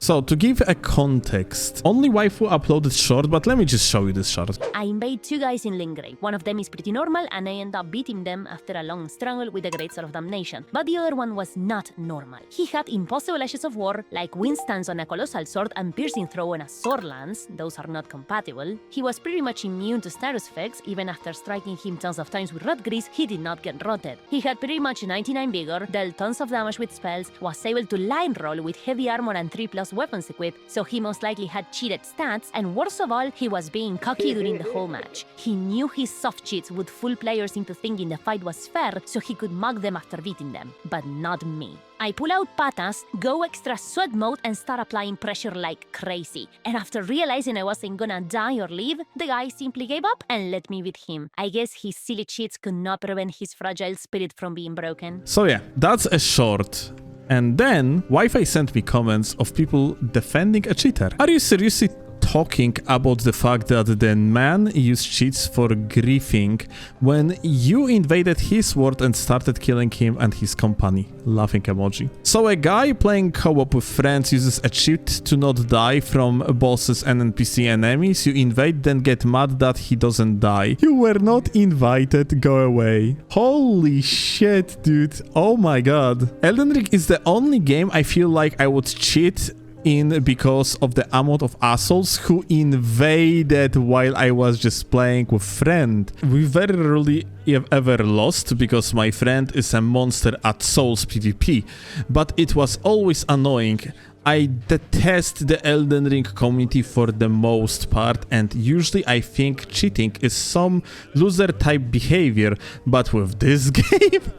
So, to give a context, only waifu uploaded short, but let me just show you this short. I invade two guys in Lingrave. One of them is pretty normal, and I end up beating them after a long struggle with the Great Sword of Damnation. But the other one was not normal. He had impossible ashes of war, like wind stance on a colossal sword and piercing throw on a sword lance. Those are not compatible. He was pretty much immune to status effects. Even after striking him tons of times with rot grease, he did not get rotted. He had pretty much 99 vigor, dealt tons of damage with spells, was able to line roll with heavy armor and 3+ weapons equipped, so he most likely had cheated stats, and worst of all, he was being cocky during the whole match. He knew his soft cheats would fool players into thinking the fight was fair, so he could mug them after beating them. But not me. I pull out patas, go extra sweat mode, and start applying pressure like crazy. And after realizing I wasn't gonna die or leave, the guy simply gave up and let me with him. I guess his silly cheats could not prevent his fragile spirit from being broken. So yeah, that's a short. And then, Wi-Fi sent me comments of people defending a cheater. Are you seriously talking about the fact that the man used cheats for griefing when you invaded his world and started killing him and his company? Laughing emoji. So a guy playing co-op with friends uses a cheat to not die from bosses and NPC enemies. You invade, then get mad that he doesn't die. You were not invited, go away. Holy shit, dude. Oh my god. Elden Ring is the only game I feel like I would cheat in because of the amount of assholes who invaded while I was just playing with friend. We very rarely ever lost because my friend is a monster at Souls PvP, but it was always annoying. I detest the Elden Ring community for the most part, and usually I think cheating is some loser type behavior, but with this game,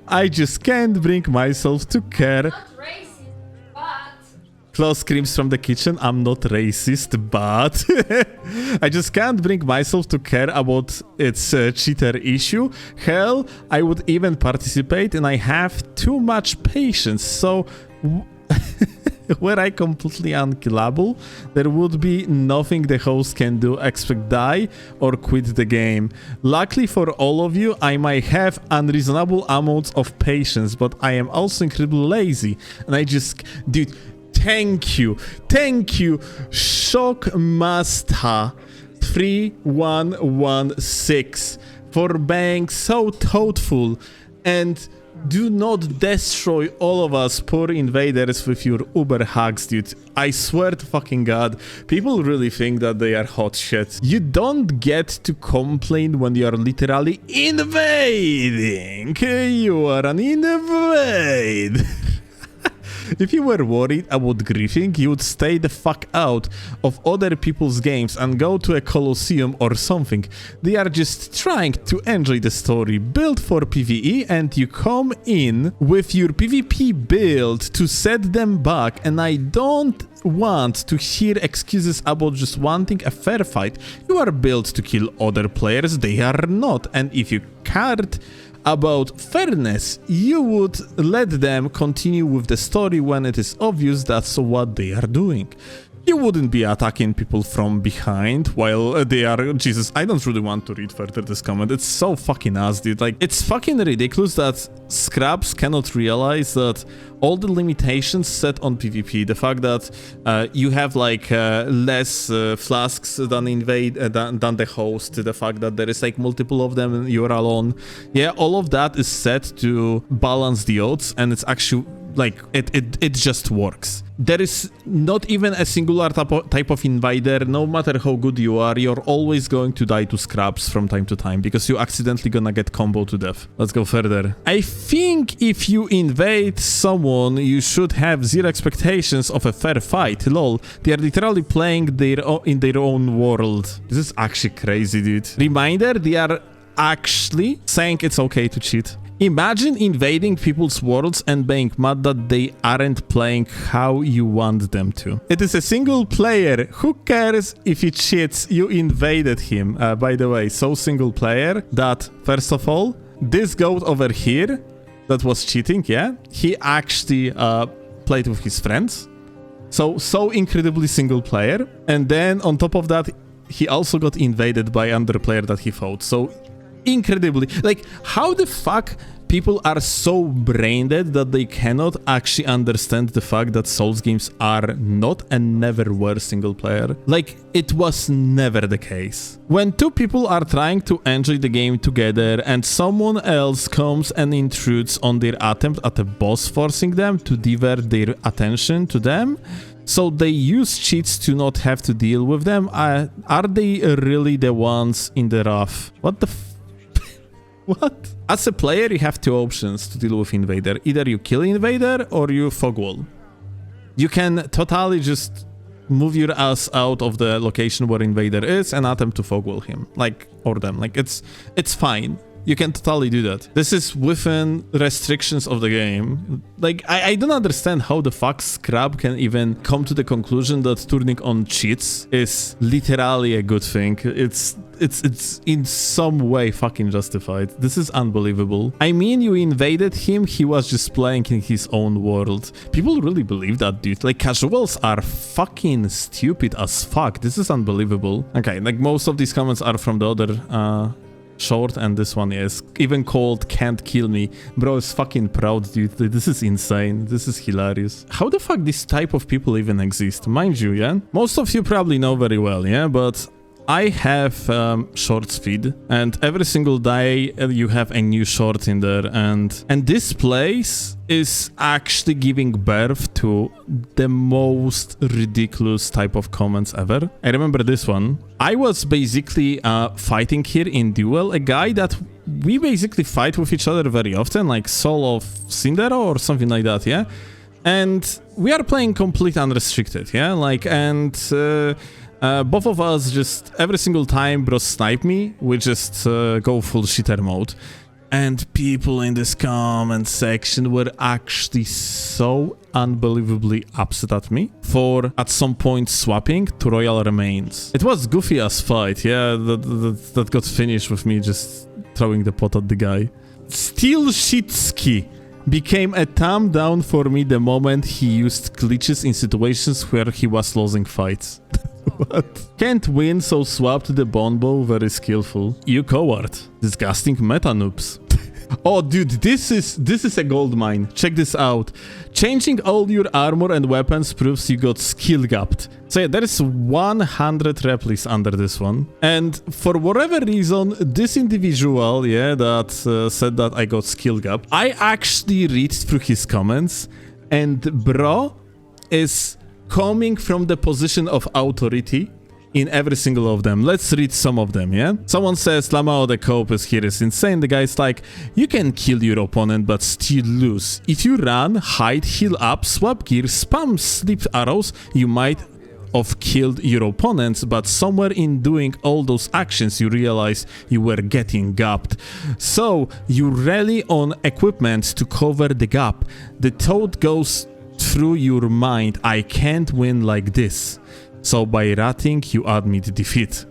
I just can't bring myself to care. Klaus screams from the kitchen, I'm not racist, but I just can't bring myself to care about its cheater issue. Hell, I would even participate, and I have too much patience, so were I completely unkillable, there would be nothing the host can do except die or quit the game. Luckily for all of you, I might have unreasonable amounts of patience, but I am also incredibly lazy, and I just... Dude, thank you, Shockmaster 3116 for being so thoughtful, and do not destroy all of us poor invaders with your uber hacks, dude. I swear to fucking god, people really think that they are hot shit. You don't get to complain when you are literally invading. You are an invader. If you were worried about griefing, you would stay the fuck out of other people's games and go to a Colosseum or something. They are just trying to enjoy the story built for PvE, and you come in with your PvP build to set them back, and I don't want to hear excuses about just wanting a fair fight. You are built to kill other players, they are not, and if you cared about fairness, you would let them continue with the story when it is obvious that's what they are doing. You wouldn't be attacking people from behind while they are... Jesus, I don't really want to read further this comment. It's so fucking ass, dude. Like, it's fucking ridiculous that scrubs cannot realize that all the limitations set on PvP, the fact that you have like less flasks than than the host, the fact that there is like multiple of them and you're alone. Yeah, all of that is set to balance the odds, and it's actually... like, it just works. There is not even a singular type of invader. No matter how good you are, you're always going to die to scraps from time to time because you accidentally gonna get combo to death. Let's go further. I think if you invade someone, you should have zero expectations of a fair fight. Lol, they are literally playing in their own world. This is actually crazy, dude. Reminder, they are actually saying it's okay to cheat. Imagine invading people's worlds and being mad that they aren't playing how you want them to. It is a single player. Who cares if he cheats? You invaded him. By the way, so single player that, first of all, this goat over here that was cheating, yeah, he actually played with his friends. So incredibly single player. And then on top of that, he also got invaded by another player that he fought. So incredibly, like, how the fuck people are so brain dead that they cannot actually understand the fact that Souls games are not and never were single player. Like, it was never the case. When two people are trying to enjoy the game together and someone else comes and intrudes on their attempt at a boss, forcing them to divert their attention to them, so they use cheats to not have to deal with them, are they really the ones in the rough? What the What? As a player, you have two options to deal with Invader. Either you kill Invader or you fog wall. You can totally just move your ass out of the location where Invader is and attempt to fog wall him. Like, or them. Like, it's fine. You can totally do that. This is within restrictions of the game. Like, I don't understand how the fuck Scrub can even come to the conclusion that turning on cheats is literally a good thing. It's in some way fucking justified. This is unbelievable. I mean, you invaded him, he was just playing in his own world. People really believe that, dude. Like, casuals are fucking stupid as fuck. This is unbelievable. Okay, like, most of these comments are from the other, short, and this one is even called Can't Kill Me. Bro is fucking proud, dude. This is insane. This is hilarious. How the fuck this type of people even exist? Mind you, yeah? Most of you probably know very well, yeah? But I have short speed, and every single day you have a new short in there, and this place is actually giving birth to the most ridiculous type of comments ever. I remember this one. I was basically fighting here in duel a guy that we basically fight with each other very often, like Soul of Sindero or something like that, yeah? And we are playing complete unrestricted, yeah? Like, and both of us just, every single time bro snipe me, we just go full shitter mode. And people in this comment section were actually so unbelievably upset at me for at some point swapping to Royal Remains. It was goofy as fight, yeah, that got finished with me just throwing the pot at the guy. Steelovsky became a thumb down for me the moment he used glitches in situations where he was losing fights. What? Can't win, so swap to the bonbow, very skillful. You coward. Disgusting meta noobs. Oh, dude, this is a gold mine. Check this out. Changing all your armor and weapons proves you got skill gapped. So yeah, there is 100 replis under this one. And for whatever reason, this individual, yeah, that said that I got skill gapped, I actually read through his comments, and bro is coming from the position of authority in every single of them. Let's read some of them, yeah? Someone says, Lamao, the cope is here is insane. The guy's like, you can kill your opponent but still lose. If you run, hide, heal up, swap gear, spam sleep arrows, you might have killed your opponents, but somewhere in doing all those actions you realize you were getting gapped. So you rely on equipment to cover the gap. The thought goes through your mind, I can't win like this. So by ratting, you admit defeat.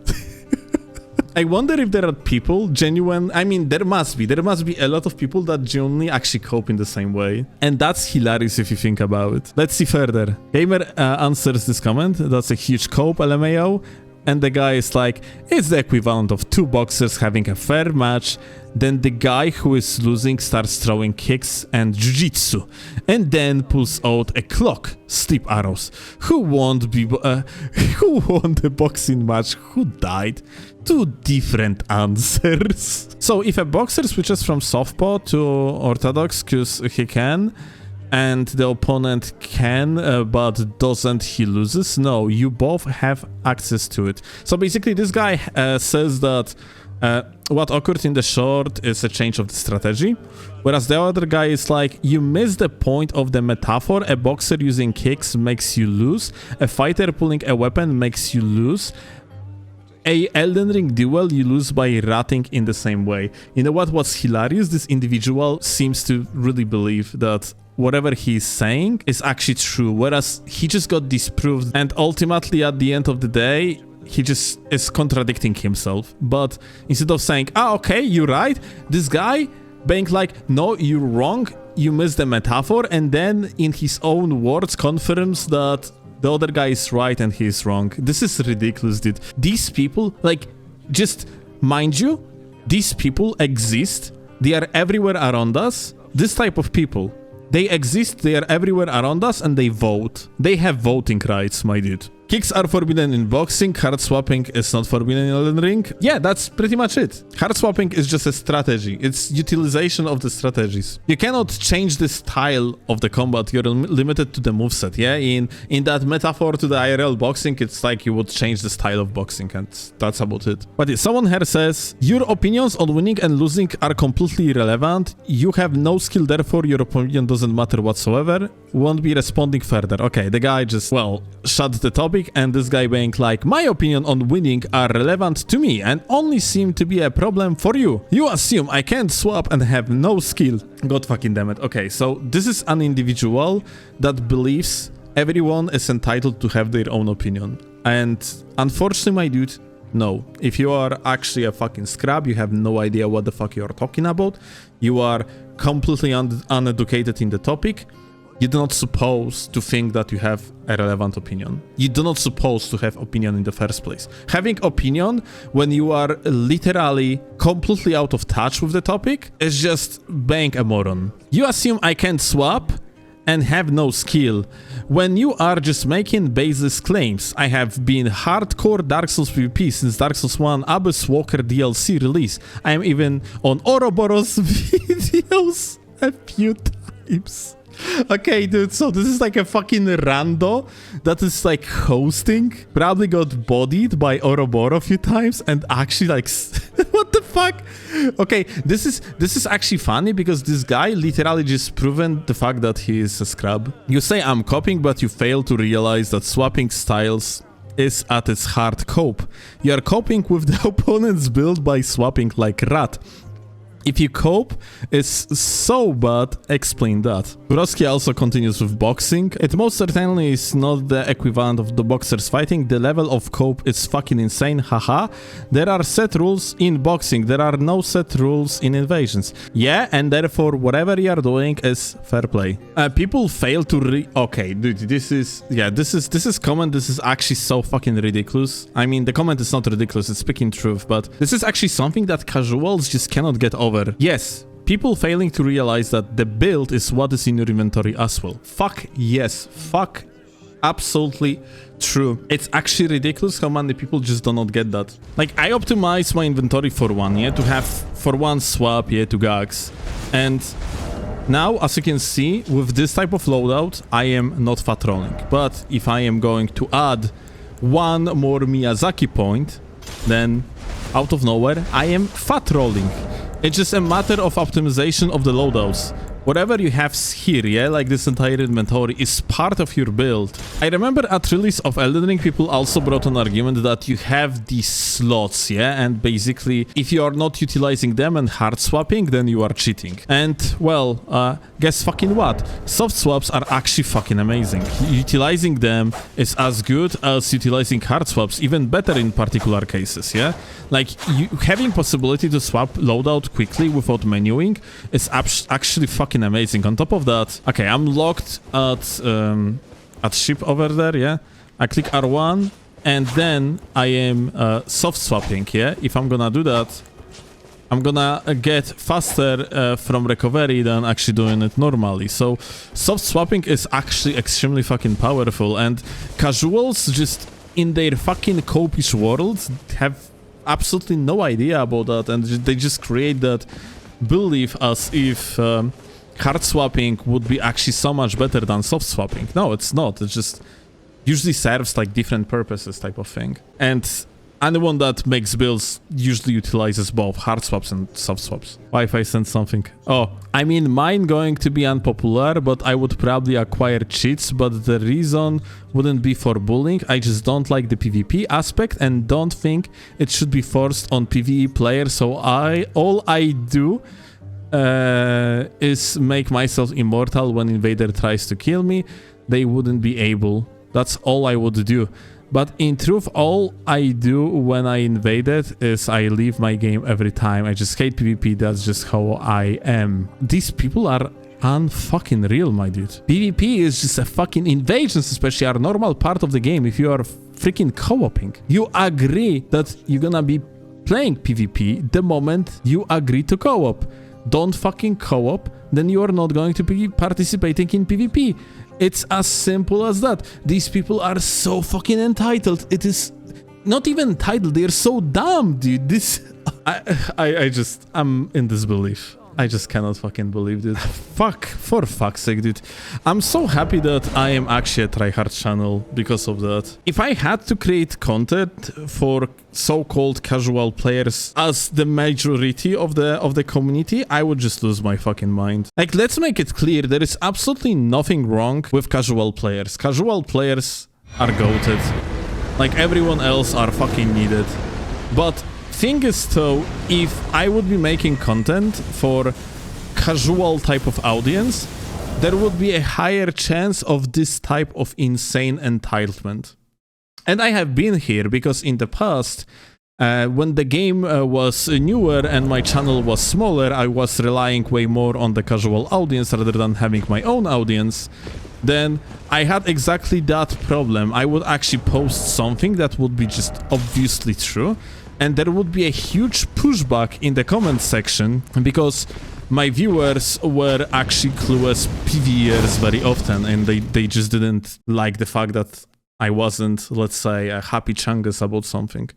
I wonder if there are people genuine. I mean, there must be a lot of people that genuinely actually cope in the same way. And that's hilarious if you think about it. Let's see further. Gamer answers this comment. That's a huge cope, LMAO. And the guy is like, it's the equivalent of two boxers having a fair match. Then the guy who is losing starts throwing kicks and jujitsu, and then pulls out a clock, sleep arrows. Who won the boxing match? Who died? Two different answers. So if a boxer switches from southpaw to orthodox because he can, and the opponent can, but doesn't, he loses? No, you both have access to it. So basically this guy says that what occurred in the short is a change of the strategy, whereas the other guy is like, you miss the point of the metaphor. A boxer using kicks makes you lose. A fighter pulling a weapon makes you lose. A Elden Ring duel, you lose by ratting in the same way. You know what was hilarious? This individual seems to really believe that whatever he's saying is actually true, whereas he just got disproved, and ultimately at the end of the day, he just is contradicting himself. But instead of saying, okay, you're right, this guy being like, no, you're wrong, you missed the metaphor, and then in his own words confirms that the other guy is right and he's wrong. This is ridiculous, dude. These people, like, just mind you, these people exist They are everywhere around us. This type of people, they exist, they are everywhere around us, and they vote. They have voting rights, my dude. Kicks are forbidden in boxing, card swapping is not forbidden in Elden Ring. Yeah, that's pretty much it. Card swapping is just a strategy. It's utilization of the strategies. You cannot change the style of the combat. You're limited to the moveset, yeah? In that metaphor to the IRL boxing, it's like you would change the style of boxing, and that's about it. But yeah, someone here says, your opinions on winning and losing are completely irrelevant. You have no skill, therefore your opinion doesn't matter whatsoever. Won't be responding further. Okay, the guy just, well, shut the topic, and this guy being like, my opinion on winning are relevant to me and only seem to be a problem for you. You assume I can't swap and have no skill. God fucking damn it. Okay, so this is an individual that believes everyone is entitled to have their own opinion. And unfortunately, my dude, no. If you are actually a fucking scrub, you have no idea what the fuck you are talking about. You are completely uneducated in the topic. You do not suppose to think that you have a relevant opinion. You do not suppose to have opinion in the first place. Having opinion when you are literally completely out of touch with the topic is just being a moron. You assume I can't swap and have no skill when you are just making baseless claims. I have been hardcore Dark Souls PvP since Dark Souls 1 Abyss Walker DLC release. I am even on Ouroboros videos a few times. Okay, dude, so this is like a fucking rando that is like hosting, probably got bodied by Ouroboros a few times, and actually like, what the fuck? Okay, this is actually funny because this guy literally just proven the fact that he is a scrub. You say I'm copying, but you fail to realize that swapping styles is at its heart cope. You are coping with the opponent's build by swapping like rat. If you cope, it's so bad, explain that. Broski also continues with boxing. It most certainly is not the equivalent of the boxers fighting. The level of cope is fucking insane, haha. There are set rules in boxing. There are no set rules in invasions. Yeah, and therefore whatever you are doing is fair play. People fail to okay, dude, this is comment. This is actually so fucking ridiculous. I mean, the comment is not ridiculous, it's speaking truth, but this is actually something that casuals just cannot get over. Yes, people failing to realize that the build is what is in your inventory as well. Fuck yes, fuck absolutely true. It's actually ridiculous how many people just do not get that. Like, I optimize my inventory for one, yeah, to have for one swap, yeah, to gags. And now, as you can see, with this type of loadout, I am not fat rolling. But if I am going to add one more Miyazaki point, then out of nowhere, I am fat rolling. It's just a matter of optimization of the loadouts. Whatever you have here, yeah, like this entire inventory, is part of your build. I remember at release of Elden Ring, people also brought an argument that you have these slots, yeah, and basically, if you are not utilizing them and hard swapping, then you are cheating. And, well, guess fucking what? Soft swaps are actually fucking amazing. Utilizing them is as good as utilizing hard swaps, even better in particular cases, yeah? Like, having possibility to swap loadout quickly without menuing is actually fucking amazing. On top of that, okay, I'm locked at ship over there, yeah? I click R1, and then I am soft swapping, yeah? If I'm gonna do that, I'm gonna get faster from recovery than actually doing it normally. So soft swapping is actually extremely fucking powerful, and casuals just in their fucking copish world have absolutely no idea about that, and they just create that belief as if hard swapping would be actually so much better than soft swapping. No, it's not. It just usually serves like different purposes type of thing. And anyone that makes builds usually utilizes both hard swaps and soft swaps. Wi-Fi sent something. Oh, I mean, mine going to be unpopular, but I would probably acquire cheats, but the reason wouldn't be for bullying. I just don't like the PvP aspect and don't think it should be forced on PvE players, so all I do is make myself immortal. When Invader tries to kill me, they wouldn't be able. That's all I would do. But in truth, all I do when I invaded is I leave my game every time. I just hate PvP, that's just how I am. These people are unfucking real, my dude. PvP is just a fucking invasions, especially are normal part of the game if you are freaking co-oping. You agree that you're gonna be playing PvP the moment you agree to co-op. don't fucking co-op, then you are not going to be participating in PvP. It's as simple as that. These people are so fucking entitled. It is not even entitled, they're so dumb, dude. I'm in disbelief. I just cannot fucking believe this. For fuck's sake, dude. I'm so happy that I am actually a tryhard channel because of that. If I had to create content for so-called casual players as the majority of the community, I would just lose my fucking mind. Like, let's make it clear, there is absolutely nothing wrong with casual players. Casual players are goated. Like, everyone else are fucking needed. But thing is though, if I would be making content for casual type of audience, there would be a higher chance of this type of insane entitlement. And I have been here because in the past, when the game was newer and my channel was smaller, I was relying way more on the casual audience rather than having my own audience. Then I had exactly that problem. I would actually post something that would be just obviously true, and there would be a huge pushback in the comment section because my viewers were actually clueless PvEers very often, and they just didn't like the fact that I wasn't, let's say, a happy chungus about something.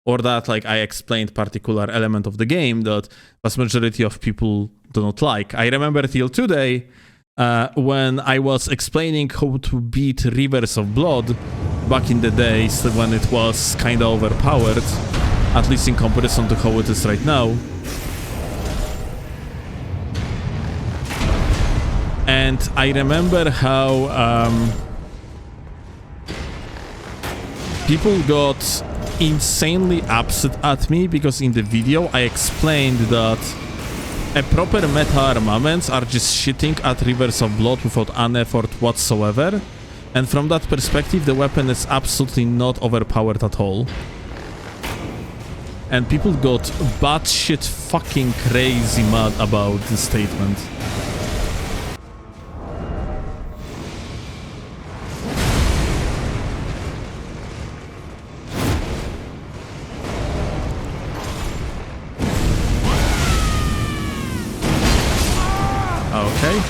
Or that, like, I explained particular element of the game that vast majority of people do not like. I remember till today, when I was explaining how to beat Rivers of Blood back in the days when it was kind of overpowered, at least in comparison to how it is right now. And I remember how people got insanely upset at me because in the video I explained that a proper meta armaments are just shitting at Rivers of Blood without any effort whatsoever, and from that perspective the weapon is absolutely not overpowered at all. And people got batshit fucking crazy mad about this statement. Okay.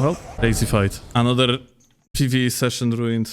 Well, crazy fight. Another PvE session ruined.